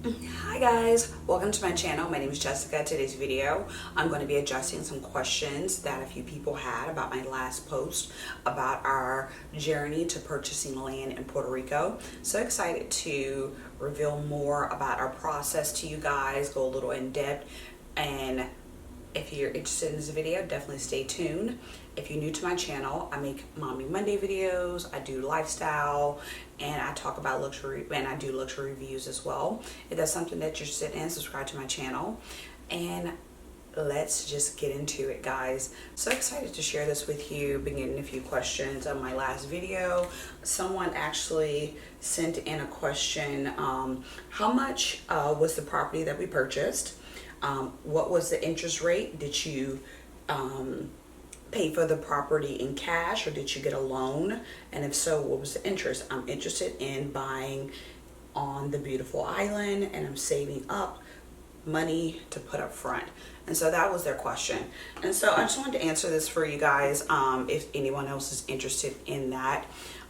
Hi guys, welcome to my channel. My name is Jessica. Today's video I'm going to be addressing some questions that a few people had about my last post about our journey to purchasing land in Puerto Rico. So excited to reveal more about our process to you guys, go a little in depth, and if you're interested in this video, definitely stay tuned. If you're new to my channel, I make Mommy Monday videos, I do lifestyle, and I talk about luxury, and I do luxury reviews as well. If that's something that you're interested in, subscribe to my channel. And let's just get into it, guys. So excited to share this with you. Been getting a few questions on my last video. Someone actually sent in a question, how much was the property that we purchased? What was the interest rate? Did you pay for the property in cash, or did you get a loan? And if so, what was the interest? I'm interested in buying on the beautiful island, and I'm saving up money to put up front. And so that was their question. And so I just wanted to answer this for you guys, if anyone else is interested in that.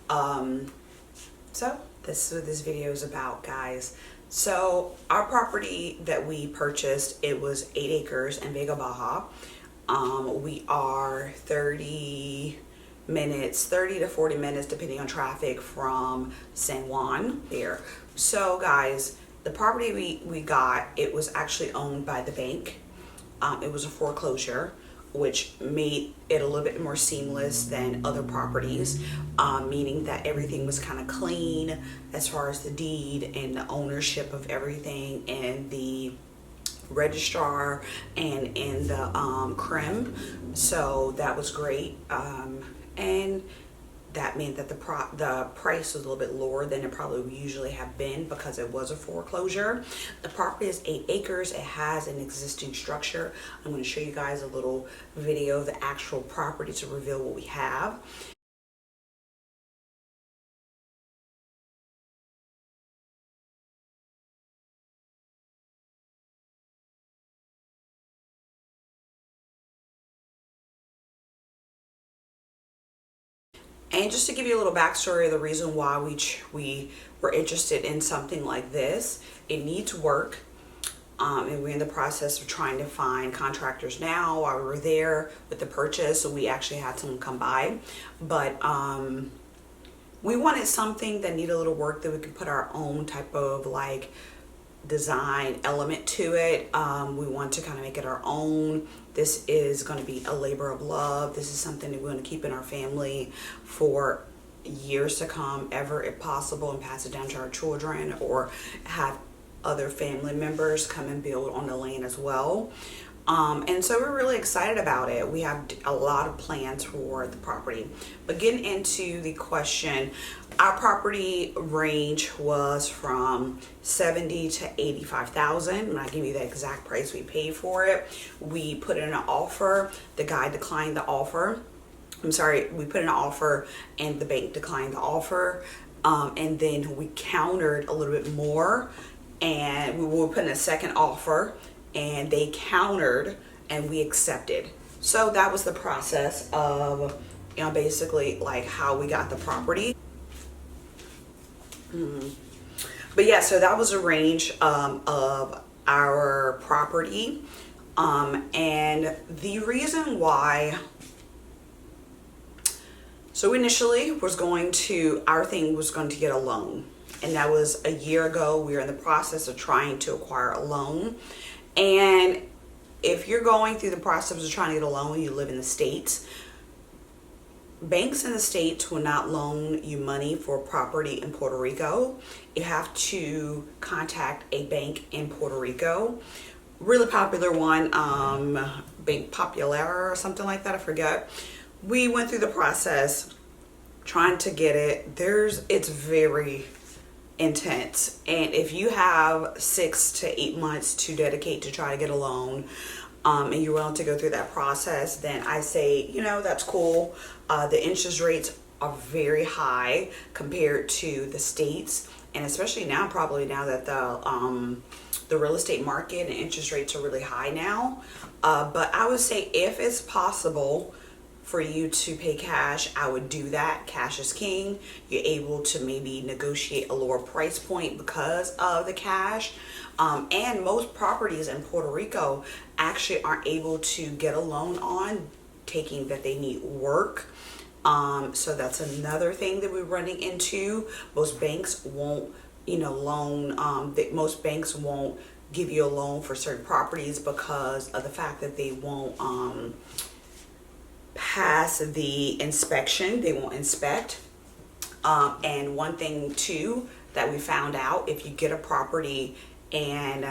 So this is what this video is about, guys. So our property that we purchased, it was 8 acres in Vega Baja. We are 30 to 40 minutes depending on traffic from San Juan there. So guys, the property we got, it was actually owned by the bank. It was a foreclosure, which made it a little bit more seamless than other properties, meaning that everything was kind of clean as far as the deed and the ownership of everything, and the registrar and in the crim. So that was great, and that meant that the price was a little bit lower than it probably would usually have been because it was a foreclosure. The property is 8 acres. It has an existing structure. I'm going to show you guys a little video of the actual property to reveal what we have. And just to give you a little backstory of the reason why we were interested in something like this, it needs work. And we're in the process of trying to find contractors now. While we were there with the purchase, so we actually had someone come by. But we wanted something that needed a little work, that we could put our own type of like design element to it. We want to kind of make it our own. This is going to be a labor of love. This is something that we want to keep in our family for years to come, ever if possible, and pass it down to our children, or have other family members come and build on the land as well. And so we're really excited about it. We have a lot of plans for the property. But getting into the question, our property range was from 70 to 85,000. And I'll give you the exact price we paid for it. We put in an offer. The guy declined the offer. I'm sorry, we put in an offer and the bank declined the offer. And then we countered a little bit more, and we were putting a second offer, and they countered and we accepted. So that was the process of, you know, basically like how we got the property. But yeah, so that was a range of our property. And the reason why, so initially our thing was going to get a loan. And that was a year ago. We were in the process of trying to acquire a loan. And if you're going through the process of trying to get a loan, you live in the States, banks in the States will not loan you money for property in Puerto Rico. You have to contact a bank in Puerto Rico. Really popular one, Bank Popular or something like that, I forget. We went through the process trying to get it. It's very intense, and if you have 6 to 8 months to dedicate to try to get a loan, and you're willing to go through that process, then I say, you know, that's cool. The interest rates are very high compared to the States, and especially now, probably now that the real estate market and interest rates are really high now. But I would say, if it's possible for you to pay cash, I would do that. Cash is king. You're able to maybe negotiate a lower price point because of the cash. And most properties in Puerto Rico actually aren't able to get a loan on, taking that they need work. So that's another thing that we're running into. Most banks won't, loan. Most banks won't give you a loan for certain properties because of the fact that they won't pass the inspection. They won't inspect. And one thing too that we found out, if you get a property and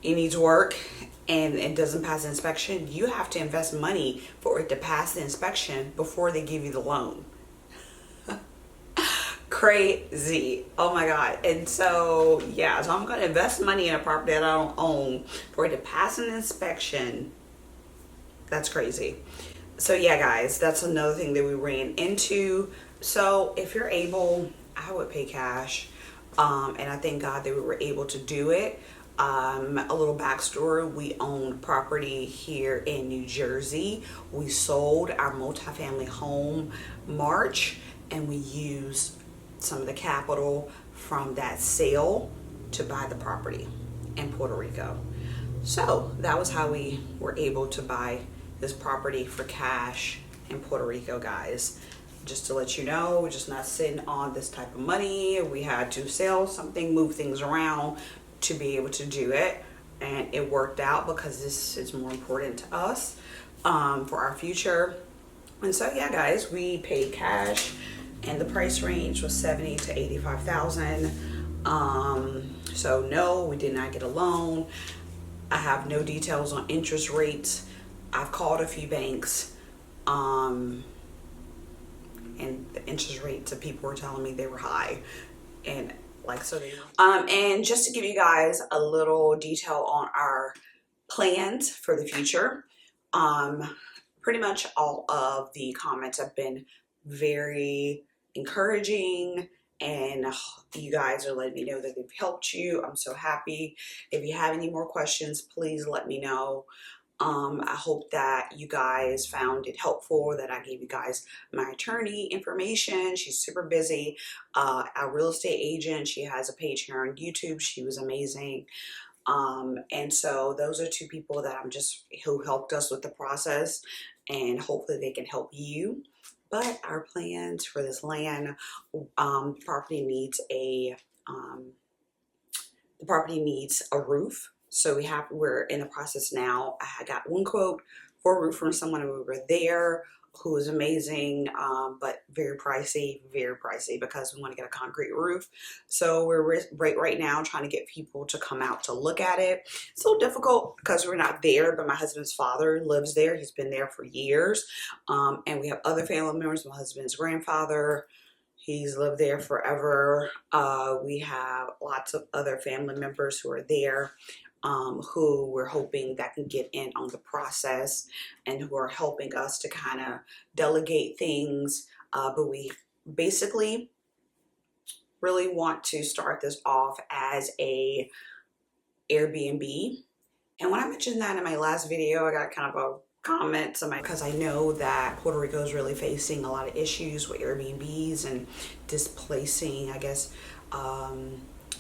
it needs work and it doesn't pass the inspection, you have to invest money for it to pass the inspection before they give you the loan. Crazy. Oh my God. And so yeah, so I'm gonna invest money in a property that I don't own for it to pass an inspection. That's crazy. So yeah, guys, that's another thing that we ran into. So if you're able, I would pay cash. And I thank God that we were able to do it. A little backstory: we owned property here in New Jersey. We sold our multifamily home March, and we used some of the capital from that sale to buy the property in Puerto Rico. So that was how we were able to buy this property for cash in Puerto Rico, guys. Just to let you know, we're just not sitting on this type of money. We had to sell something, move things around to be able to do it, and it worked out because this is more important to us for our future. And so yeah, guys, we paid cash, and the price range was 70 to 85,000. So no, we did not get a loan. I have no details on interest rates. I've called a few banks, and the interest rates of people were telling me they were high, and and just to give you guys a little detail on our plans for the future, pretty much all of the comments have been very encouraging, and you guys are letting me know that they've helped you. I'm so happy. If you have any more questions, please let me know. I hope that you guys found it helpful, that I gave you guys my attorney information. She's super busy. Our real estate agent, she has a page here on YouTube. She was amazing. And so those are two people that who helped us with the process, and hopefully they can help you. But our plans for this land, property needs a roof. So we're in the process now. I got one quote for a roof from someone who we were there, who was amazing, but very pricey because we want to get a concrete roof. So we're right now trying to get people to come out to look at it. It's a little difficult because we're not there, but my husband's father lives there. He's been there for years. And we have other family members. My husband's grandfather, he's lived there forever. We have lots of other family members who are there, who we're hoping that can get in on the process and who are helping us to kind of delegate things. But we basically really want to start this off as a Airbnb. And when I mentioned that in my last video, I got kind of a comment because I know that Puerto Rico is really facing a lot of issues with Airbnbs and displacing, I guess,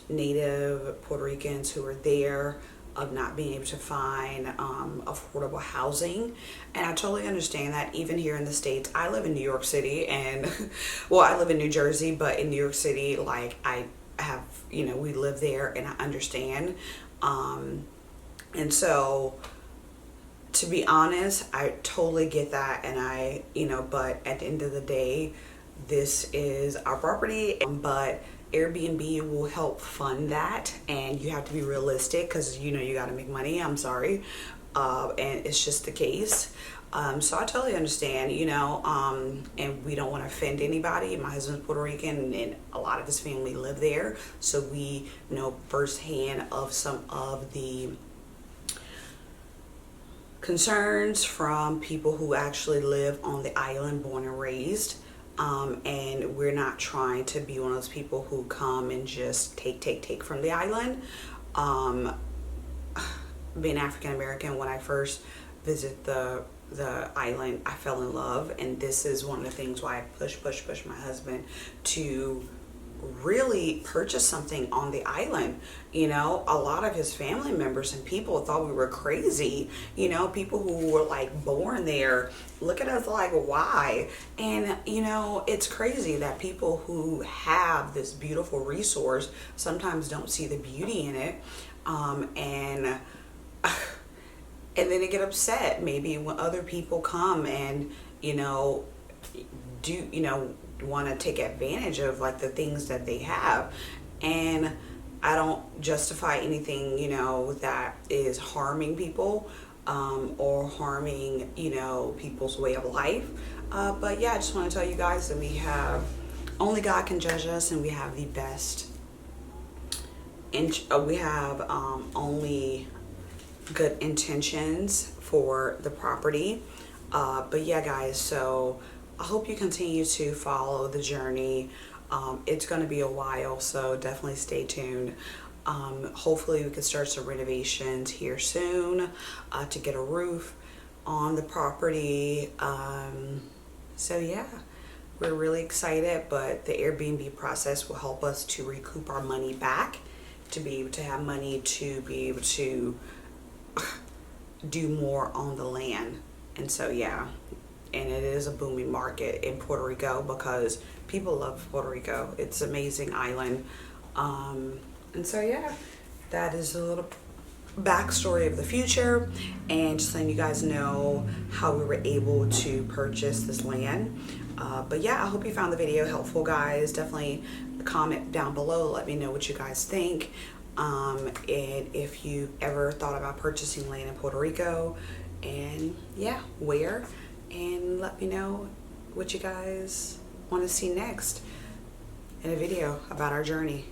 native Puerto Ricans who are there, of not being able to find affordable housing. And I totally understand that. Even here in the States, I live in New York City, and well, I live in New Jersey, but in New York City, like, I have, we live there, and I understand. And so, to be honest, I totally get that, and but at the end of the day, this is our property, but Airbnb will help fund that, and you have to be realistic because you got to make money. I'm sorry, and it's just the case. So I totally understand, and we don't want to offend anybody. My husband's Puerto Rican, and a lot of his family live there, so we know firsthand of some of the concerns from people who actually live on the island, born and raised. And we're not trying to be one of those people who come and just take from the island. Being African American, when I first visit the the island, I fell in love. And this is one of the things why I push my husband to really purchase something on the island. You know, a lot of his family members and people thought we were crazy. You know, people who were like born there look at us like, why? And you know, it's crazy that people who have this beautiful resource sometimes don't see the beauty in it. And and then they get upset maybe when other people come and, you know, do, you know, want to take advantage of like the things that they have. And I don't justify anything, you know, that is harming people, or harming, you know, people's way of life. But yeah, I just want to tell you guys that we have, only God can judge us, and we have the best, we have only good intentions for the property. But yeah, guys, so I hope you continue to follow the journey. It's going to be a while, so definitely stay tuned. Hopefully we can start some renovations here soon, to get a roof on the property. So yeah, we're really excited, but the Airbnb process will help us to recoup our money back, to be able to have money to be able to do more on the land. And so yeah, and it is a booming market in Puerto Rico because people love Puerto Rico. It's an amazing island. And so yeah, that is a little backstory of the future, and just letting you guys know how we were able to purchase this land. But yeah, I hope you found the video helpful, guys. Definitely comment down below, let me know what you guys think. And if you ever thought about purchasing land in Puerto Rico, and yeah, where, and let me know what you guys want to see next in a video about our journey.